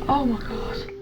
Oh my god.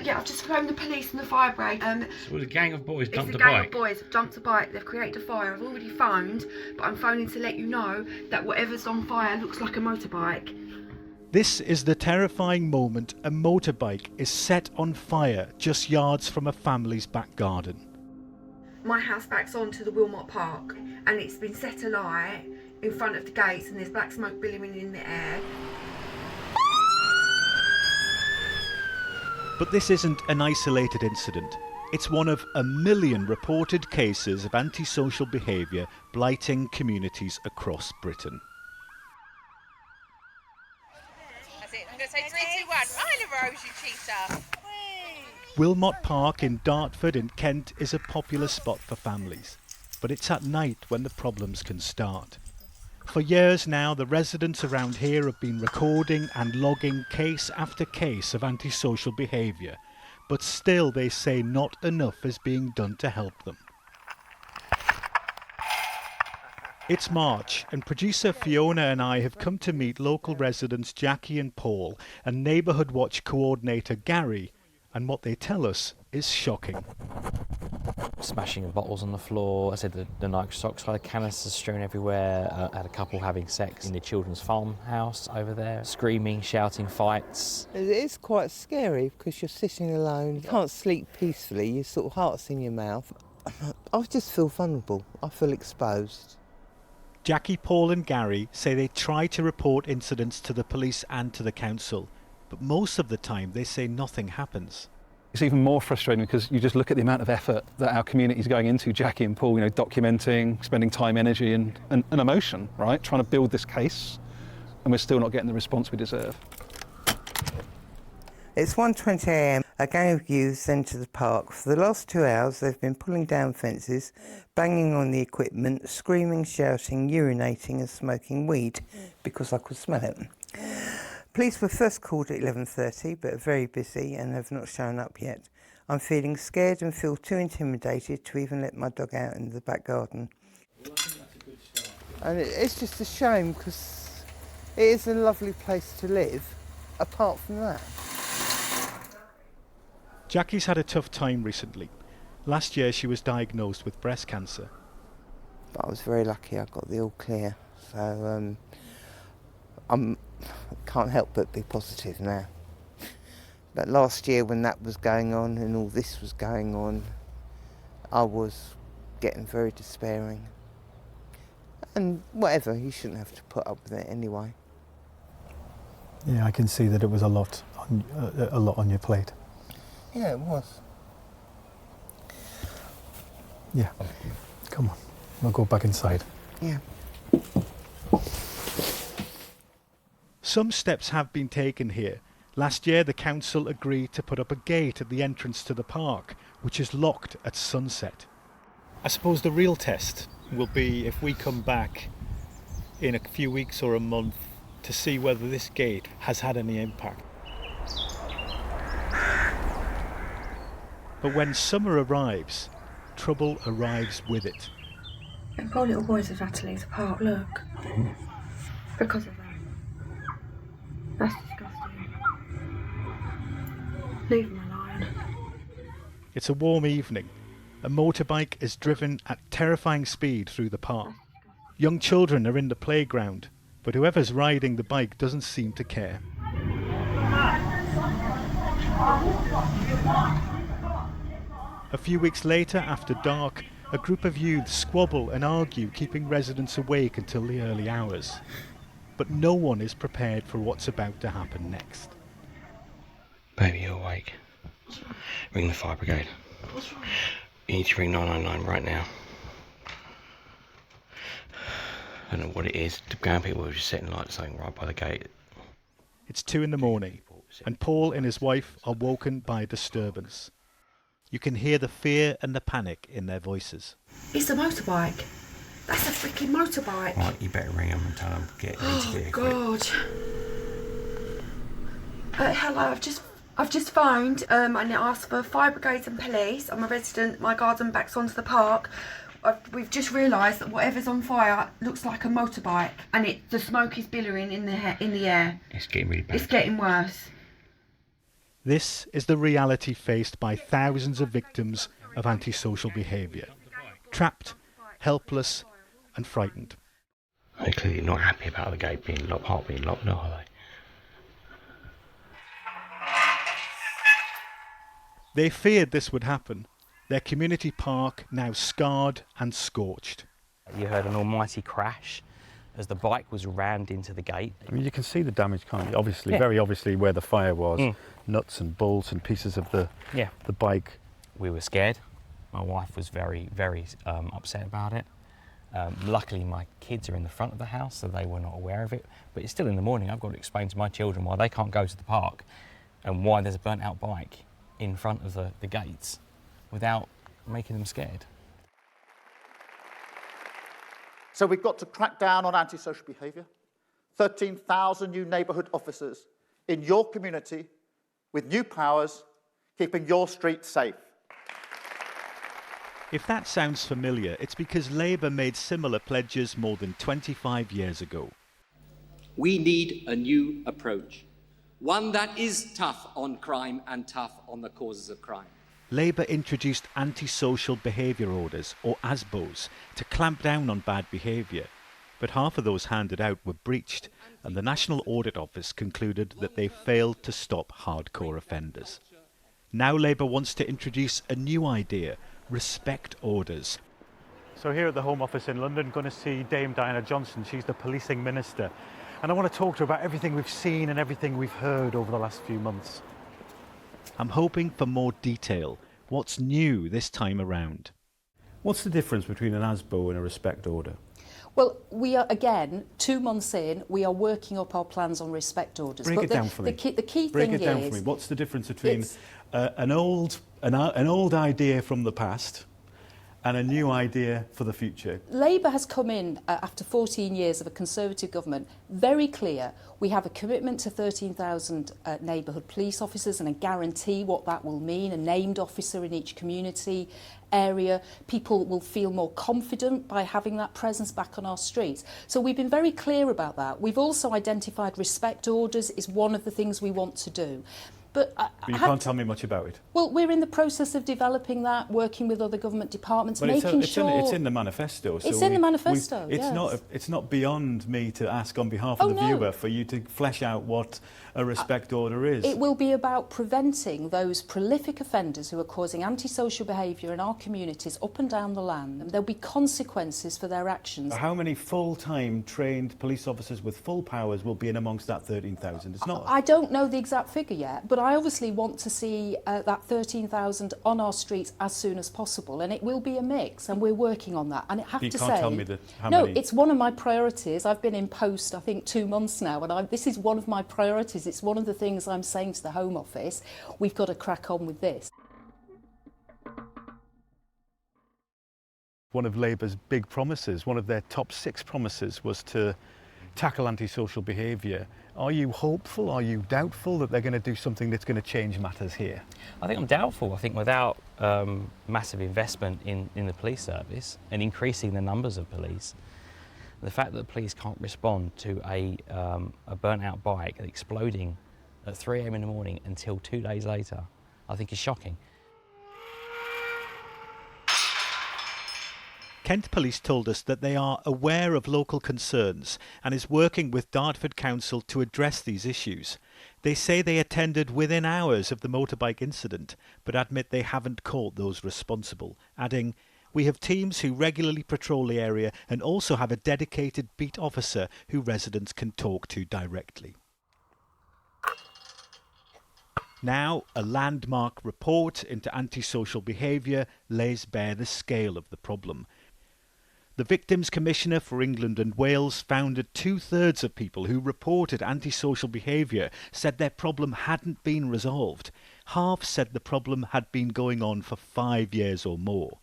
Yeah, I've just phoned the police and the fire brigade. So a gang of boys dumped a bike? It's a gang of boys have dumped a bike. They've created a fire. I've already phoned, but I'm phoning to let you know that whatever's on fire looks like a motorbike. This is the terrifying moment a motorbike is set on fire just yards from a family's back garden. My house backs onto the Wilmont Park and it's been set alight in front of the gates and there's black smoke billowing in the air. But this isn't an isolated incident. It's one of a million reported cases of antisocial behaviour blighting communities across Britain. That's it. I'm going to say 3, 2, 1. Right, Rose, you cheater. Wilmont Park in Dartford in Kent is a popular spot for families, but it's at night when the problems can start. For years now, the residents around here have been recording and logging case after case of antisocial behaviour, but still they say not enough is being done to help them. It's March, and producer Fiona and I have come to meet local residents Jackie and Paul and Neighbourhood Watch coordinator Gary, and what they tell us is shocking. Smashing of bottles on the floor. I said the nitrous oxide canisters strewn everywhere. I had a couple having sex in the children's farmhouse over there. Screaming, shouting, fights. It is quite scary because you're sitting alone. You can't sleep peacefully. Your sort of heart's in your mouth. I just feel vulnerable. I feel exposed. Jackie, Paul and Gary say they try to report incidents to the police and to the council, but most of the time they say nothing happens. It's even more frustrating because you just look at the amount of effort that our community is going into, Jackie and Paul, documenting, spending time, energy and emotion, right? Trying to build this case, and we're still not getting the response we deserve. It's 1:20 a.m. A gang of youths entered the park. For the last 2 hours, they've been pulling down fences, banging on the equipment, screaming, shouting, urinating and smoking weed because I could smell it. Police were first called at 11:30, but are very busy and have not shown up yet. I'm feeling scared and feel too intimidated to even let my dog out in the back garden. And it's just a shame because it is a lovely place to live, apart from that. Jackie's had a tough time recently. Last year she was diagnosed with breast cancer. But I was very lucky I got the all clear, so I can't help but be positive now. But last year when that was going on and all this was going on, I was getting very despairing. And whatever, you shouldn't have to put up with it anyway. Yeah, I can see that it was a lot on your plate. Yeah, it was. Yeah, come on, we'll go back inside. Yeah. Some steps have been taken here. Last year the council agreed to put up a gate at the entrance to the park, which is locked at sunset. I suppose the real test will be if we come back in a few weeks or a month to see whether this gate has had any impact. But when summer arrives, trouble arrives with it. And poor little boys have had to leave the park, look. Because of that. That's disgusting. Leave them alone. It's a warm evening. A motorbike is driven at terrifying speed through the park. Young children are in the playground, but whoever's riding the bike doesn't seem to care. A few weeks later, after dark, a group of youths squabble and argue, keeping residents awake until the early hours. But no one is prepared for what's about to happen next. Baby, you're awake. Ring the fire brigade. You need to ring 999 right now. I don't know what it is. The ground people are just setting lights something right by the gate. It's 2 a.m, and Paul and his wife are woken by a disturbance. You can hear the fear and the panic in their voices. It's a motorbike. That's a freaking motorbike. Right, you better ring them and tell them to get Oh God. Hello, I've just phoned and it asked for fire brigades and police. I'm a resident. My garden backs onto the park. We've just realised that whatever's on fire looks like a motorbike, and the smoke is billowing in the air. It's getting really bad. It's getting worse. This is the reality faced by thousands of victims of antisocial behaviour. Trapped, helpless and frightened. They're clearly not happy about the gate being locked, park being locked, no, are they? They feared this would happen. Their community park now scarred and scorched. You heard an almighty crash as the bike was rammed into the gate. I mean, you can see the damage, can't you? Obviously, very obviously where the fire was. Nuts and bolts and pieces of the bike. We were scared. My wife was very, very upset about it. Luckily, my kids are in the front of the house, so they were not aware of it. But it's still in the morning. I've got to explain to my children why they can't go to the park and why there's a burnt out bike in front of the gates without making them scared. So we've got to crack down on antisocial behaviour. 13,000 new neighbourhood officers in your community with new powers, keeping your streets safe. If that sounds familiar, it's because Labour made similar pledges more than 25 years ago. We need a new approach, one that is tough on crime and tough on the causes of crime. Labour introduced antisocial behaviour orders, or ASBOs, to clamp down on bad behaviour. But half of those handed out were breached, and the National Audit Office concluded that they failed to stop hardcore offenders. Now Labour wants to introduce a new idea: respect orders. So here at the Home Office in London, going to see Dame Diana Johnson. She's the policing minister. And I want to talk to her about everything we've seen and everything we've heard over the last few months. I'm hoping for more detail. What's new this time around? What's the difference between an ASBO and a respect order? Well, we are, again, 2 months in, we are working up our plans on respect orders. Break it down for me. The key Break thing it down is... for me. What's the difference between an old idea from the past and a new idea for the future? Labour has come in, after 14 years of a Conservative government, very clear. We have a commitment to 13,000 neighbourhood police officers and a guarantee what that will mean, a named officer in each community area. People will feel more confident by having that presence back on our streets. So we've been very clear about that. We've also identified respect orders is one of the things we want to do. But you can't tell me much about it. Well, we're in the process of developing that, working with other government departments, making sure... It's in the manifesto. It's in the manifesto, yes. It's not beyond me to ask on behalf of the viewer for you to flesh out what a respect order is. It will be about preventing those prolific offenders who are causing antisocial behaviour in our communities up and down the land. There'll be consequences for their actions. How many full-time trained police officers with full powers will be in amongst that 13,000? It's not... I don't know the exact figure yet, but I obviously want to see that 13,000 on our streets as soon as possible, and it will be a mix, and we're working on that. And I have to say, you can't tell me how many. It's one of my priorities. I've been in post, I think, 2 months now, and this is one of my priorities. It's one of the things I'm saying to the Home Office. We've got to crack on with this. One of Labour's big promises, one of their top 6 promises, was to tackle antisocial behaviour. Are you hopeful, are you doubtful that they're going to do something that's going to change matters here? I think I'm doubtful. I think without massive investment in the police service and increasing the numbers of police, the fact that the police can't respond to a burnt out bike exploding at 3 a.m. in the morning until 2 days later, I think is shocking. Kent Police told us that they are aware of local concerns and is working with Dartford Council to address these issues. They say they attended within hours of the motorbike incident, but admit they haven't caught those responsible, adding, "We have teams who regularly patrol the area and also have a dedicated beat officer who residents can talk to directly." Now, a landmark report into antisocial behaviour lays bare the scale of the problem. The Victims Commissioner for England and Wales found that 2/3 of people who reported antisocial behaviour said their problem hadn't been resolved. Half said the problem had been going on for 5 years or more.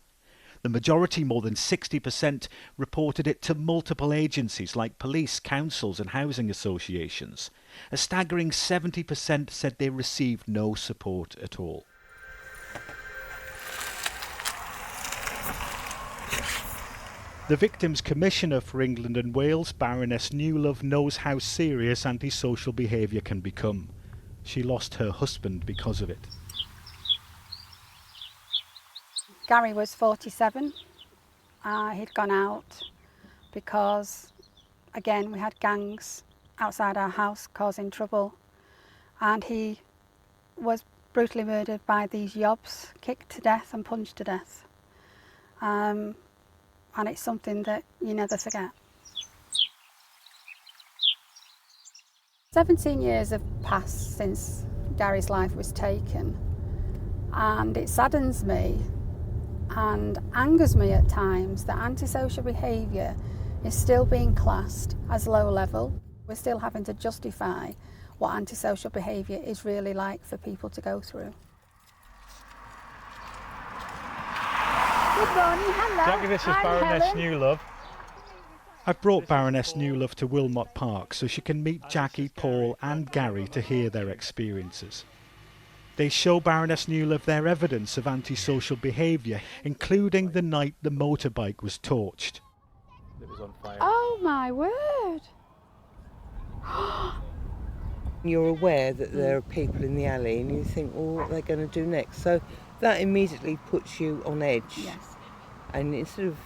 The majority, more than 60%, reported it to multiple agencies like police, councils and housing associations. A staggering 70% said they received no support at all. The Victims Commissioner for England and Wales, Baroness Newlove, knows how serious antisocial behaviour can become. she lost her husband because of it. Gary was 47. He'd gone out because, again, we had gangs outside our house causing trouble, and he was brutally murdered by these yobs, kicked to death and punched to death. And it's something that you never forget. 17 years have passed since Gary's life was taken, and it saddens me and angers me at times that antisocial behaviour is still being classed as low level. We're still having to justify what antisocial behaviour is really like for people to go through. Good morning, hello. Jackie, this is I'm Baroness Helen. Newlove. I've brought Baroness Newlove to Wilmont Park so she can meet Jackie, Paul and Gary to hear their experiences. They show Baroness Newlove their evidence of antisocial behaviour, including the night the motorbike was torched. It was on fire. Oh my word! You're aware that there are people in the alley and you think, well, what are they going to do next? So that immediately puts you on edge. Yes. And instead of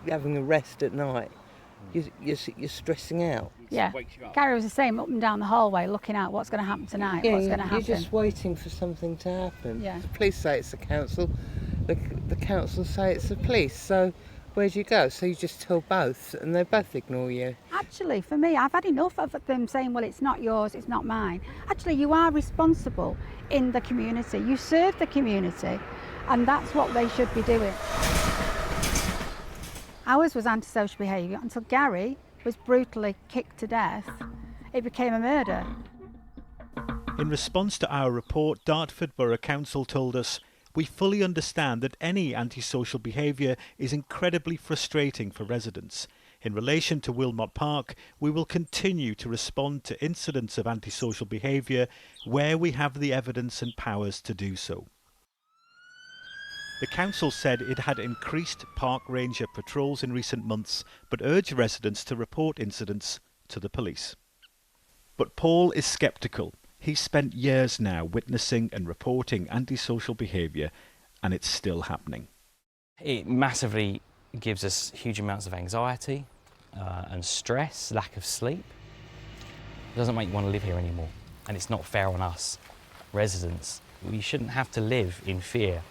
having a rest at night, you're stressing out. Yeah, Gary was the same, up and down the hallway looking out what's going to happen tonight, what's going to happen. You're just waiting for something to happen. Yeah. The police say it's the council, the council say it's the police, so where do you go? So you just tell both and they both ignore you. Actually, for me, I've had enough of them saying, well, it's not yours, it's not mine. Actually, you are responsible in the community. You serve the community, and that's what they should be doing. Ours was antisocial behaviour until Gary was brutally kicked to death. It became a murder. In response to our report, Dartford Borough Council told us, "We fully understand that any antisocial behaviour is incredibly frustrating for residents. In relation to Wilmont Park, we will continue to respond to incidents of antisocial behaviour where we have the evidence and powers to do so." The council said it had increased park ranger patrols in recent months, but urged residents to report incidents to the police. But Paul is sceptical. He's spent years now witnessing and reporting antisocial behaviour, and it's still happening. It massively gives us huge amounts of anxiety and stress, lack of sleep. It doesn't make you want to live here anymore, and it's not fair on us residents. We shouldn't have to live in fear